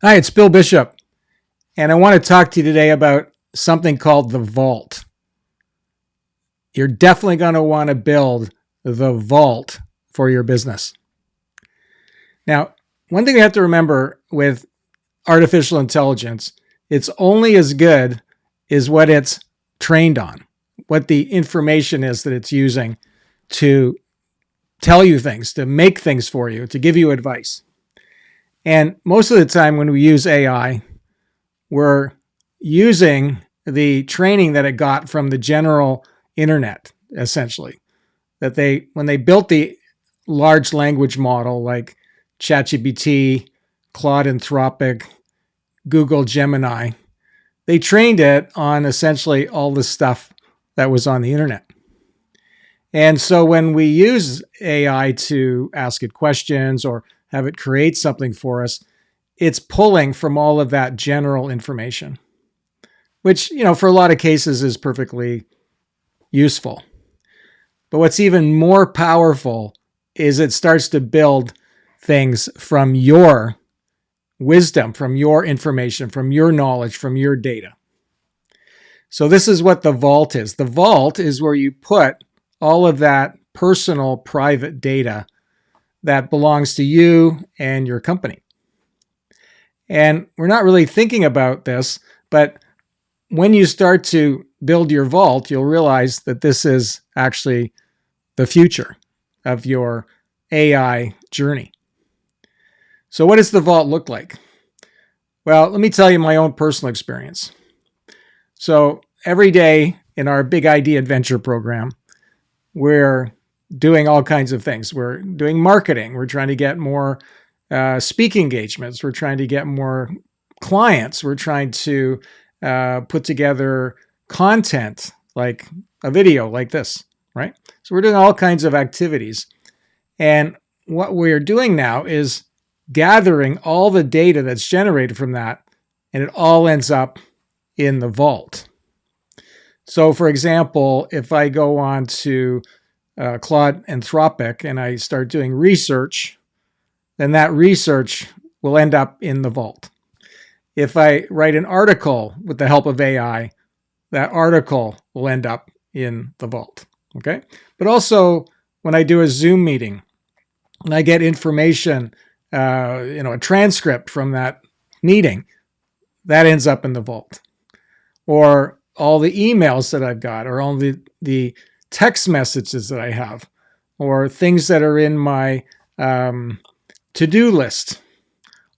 Hi, it's Bill Bishop, and I want to talk to you today about something called the vault. You're definitely going to want to build the vault for your business. Now, one thing you have to remember with artificial intelligence, it's only as good as what it's trained on, what the information is that it's using to tell you things, to make things for you, to give you advice. And most of the time when we use AI, we're using the training that it got from the general internet, essentially. When they built the large language model like ChatGPT, Claude Anthropic, Google Gemini, they trained it on essentially all the stuff that was on the internet. And so when we use AI to ask it questions or have it create something for us, it's pulling from all of that general information, which, for a lot of cases is perfectly useful. But what's even more powerful is it starts to build things from your wisdom, from your information, from your knowledge, from your data. So this is what the vault is. The vault is where you put all of that personal, private data that belongs to you and your company. And we're not really thinking about this, but when you start to build your vault, you'll realize that this is actually the future of your AI journey. So what does the vault look like? Well, let me tell you my own personal experience. So every day in our Big Idea Adventure program, we're doing all kinds of things. We're doing marketing. We're trying to get more speaking engagements. We're trying to get more clients. We're trying to put together content like a video like this, right? So we're doing all kinds of activities. And what we're doing now is gathering all the data that's generated from that, and it all ends up in the vault. So for example, if I go on to Claude Anthropic and I start doing research, then that research will end up in the vault. If I write an article with the help of AI, that article will end up in the vault. Okay. But also when I do a Zoom meeting and I get information, a transcript from that meeting, that ends up in the vault. Or all the emails that I've got, or all the text messages that I have, or things that are in my to-do list.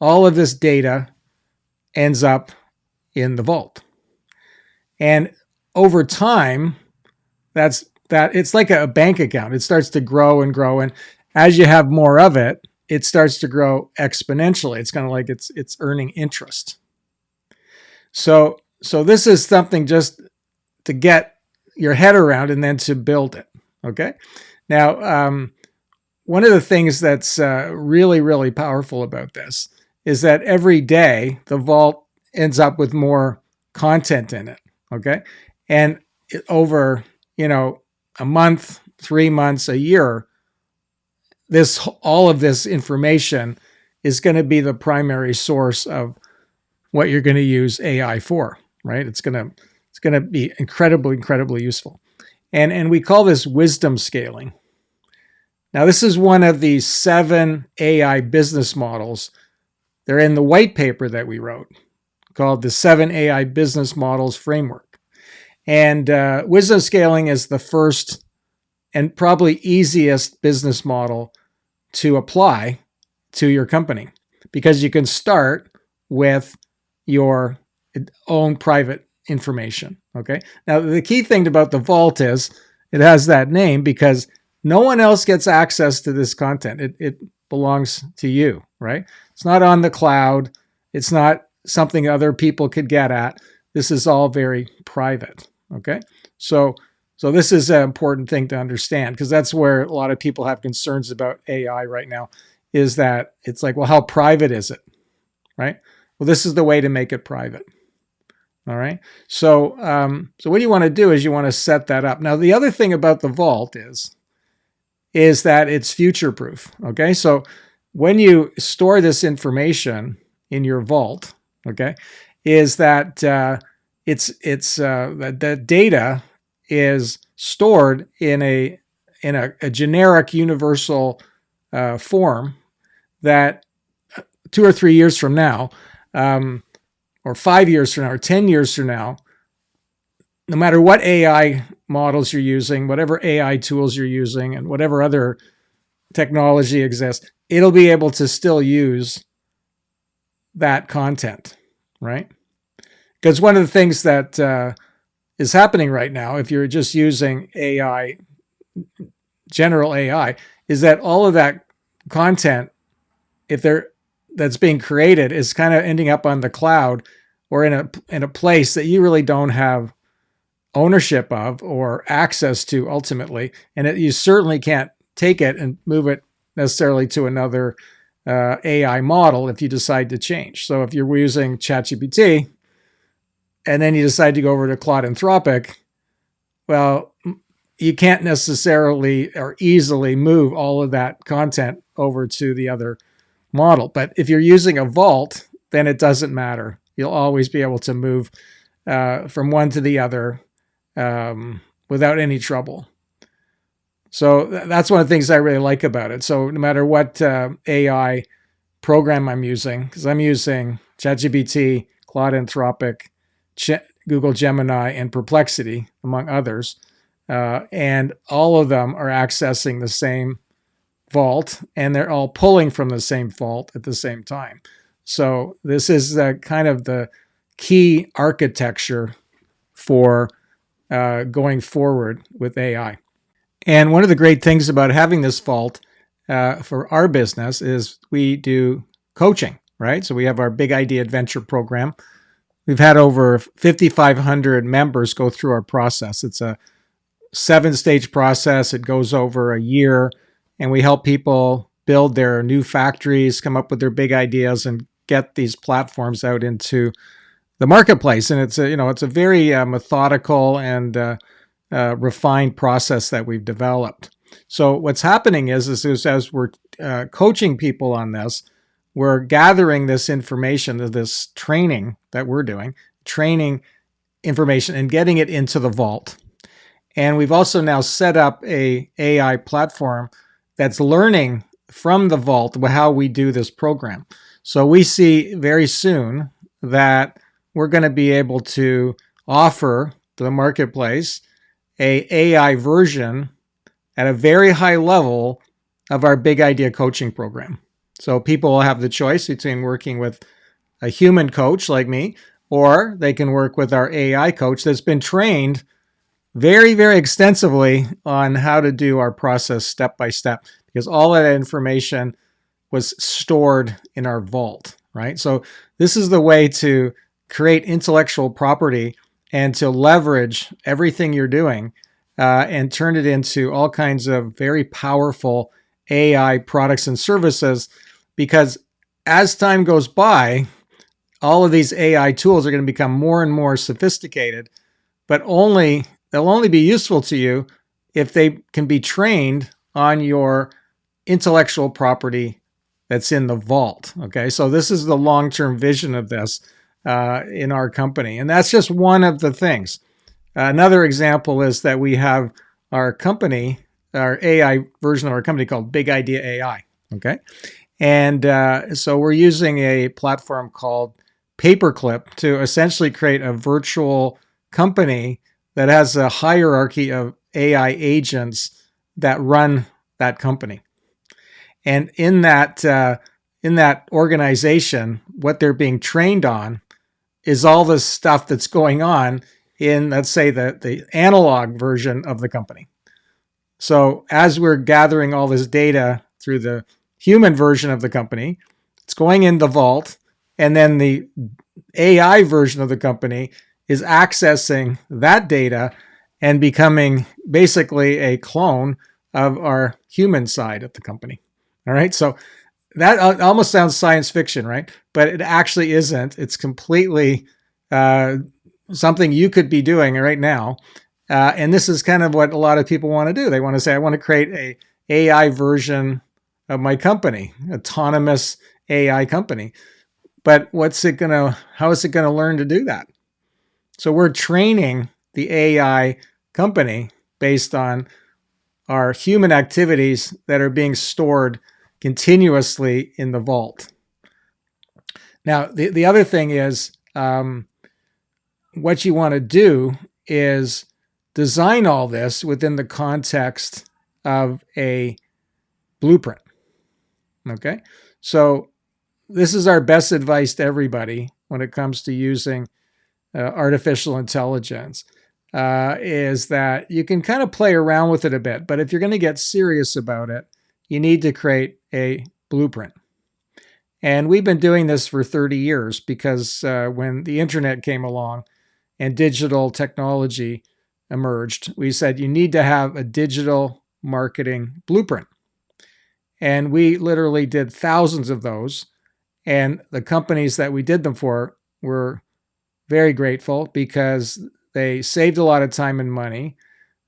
All of this data ends up in the vault. And over time, it's like a bank account. It starts to grow and grow. And as you have more of it, it starts to grow exponentially. It's kind of like it's earning interest. So this is something just to get your head around and then to build it. Okay. Now, one of the things that's really, really powerful about this is that every day the vault ends up with more content in it. Okay. And over, a month, 3 months, a year, all of this information is going to be the primary source of what you're going to use AI for, right? It's going to be incredibly, incredibly useful. And we call this wisdom scaling. Now, this is one of the 7 AI business models. They're in the white paper that we wrote called the 7 AI Business Models Framework. And wisdom scaling is the first and probably easiest business model to apply to your company because you can start with your own private information. Okay. Now, the key thing about the vault is it has that name because no one else gets access to this content. It belongs to you, right? It's not on the cloud. It's not something other people could get at. This is all very private. Okay. So this is an important thing to understand because that's where a lot of people have concerns about AI right now is that it's like, well, how private is it? Right? Well, this is the way to make it private. All right. So what you want to do is you want to set that up. Now, the other thing about the vault is that it's future proof. Okay. So when you store this information in your vault, okay, is that the data is stored in a generic universal form that 2 or 3 years from now, or 5 years from now, or 10 years from now, no matter what AI models you're using, whatever AI tools you're using, and whatever other technology exists, it'll be able to still use that content, right? Because one of the things that is happening right now, if you're just using AI, general AI, is that all of that content, that's being created, is kind of ending up on the cloud or in a place that you really don't have ownership of or access to ultimately, and you certainly can't take it and move it necessarily to another AI model if you decide to change. So if you're using ChatGPT and then you decide to go over to Claude Anthropic, well, you can't necessarily or easily move all of that content over to the other model. But if you're using a vault, then it doesn't matter. You'll always be able to move from one to the other without any trouble. So that's one of the things I really like about it. So no matter what AI program I'm using, because I'm using ChatGPT, Claude Anthropic, Google Gemini, and Perplexity, among others, and all of them are accessing the same vault, and they're all pulling from the same vault at the same time. So this is kind of the key architecture for going forward with AI. And one of the great things about having this vault for our business is we do coaching, right? So we have our Big Idea Adventure program. We've had over 5,500 members go through our process. It's a 7-stage process. It goes over a year, and we help people build their new factories, come up with their big ideas, and get these platforms out into the marketplace. And it's a very methodical and refined process that we've developed. So what's happening is as we're coaching people on this, we're gathering this information, this training that we're doing, training information and getting it into the vault. And we've also now set up a AI platform that's learning from the vault how we do this program. So we see very soon that we're going to be able to offer to the marketplace a AI version at a very high level of our Big Idea coaching program. So people will have the choice between working with a human coach like me, or they can work with our AI coach that's been trained very, very extensively on how to do our process step by step, because all of that information was stored in our vault, right? So this is the way to create intellectual property and to leverage everything you're doing and turn it into all kinds of very powerful AI products and services. Because as time goes by, all of these AI tools are going to become more and more sophisticated, but they'll only be useful to you if they can be trained on your intellectual property that's in the vault. Okay, so this is the long-term vision of this in our company, and that's just one of the things. Another example is that we have our company, our AI version of our company called Big Idea AI. Okay, and so we're using a platform called Paperclip to essentially create a virtual company that has a hierarchy of AI agents that run that company. And in that organization, what they're being trained on is all the stuff that's going on in, let's say, the analog version of the company. So as we're gathering all this data through the human version of the company, it's going in the vault, and then the AI version of the company is accessing that data and becoming basically a clone of our human side of the company. All right. So that almost sounds science fiction, right? But it actually isn't. It's completely something you could be doing right now. And this is kind of what a lot of people want to do. They want to say, I want to create a AI version of my company, autonomous AI company. But how is it going to learn to do that? So we're training the AI company based on our human activities that are being stored continuously in the vault. Now, the other thing is, what you want to do is design all this within the context of a blueprint. Okay. So this is our best advice to everybody when it comes to using artificial intelligence, is that you can kind of play around with it a bit, but if you're going to get serious about it, you need to create a blueprint. And we've been doing this for 30 years because when the internet came along and digital technology emerged, we said you need to have a digital marketing blueprint. And we literally did thousands of those. And the companies that we did them for were very grateful because they saved a lot of time and money.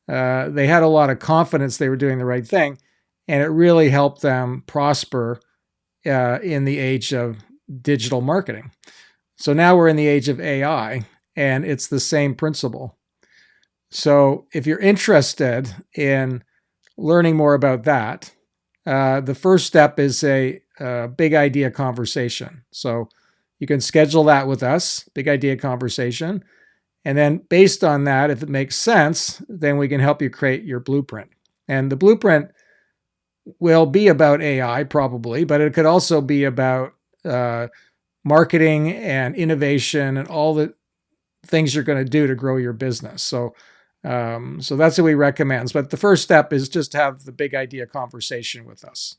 They had a lot of confidence they were doing the right thing. And it really helped them prosper in the age of digital marketing. So now we're in the age of AI, and it's the same principle. So if you're interested in learning more about that, the first step is a big idea conversation. So you can schedule that with us, big idea conversation. And then based on that, if it makes sense, then we can help you create your blueprint. And the blueprint will be about AI probably, but it could also be about marketing and innovation and all the things you're going to do to grow your business. So that's what we recommend. But the first step is just to have the big idea conversation with us.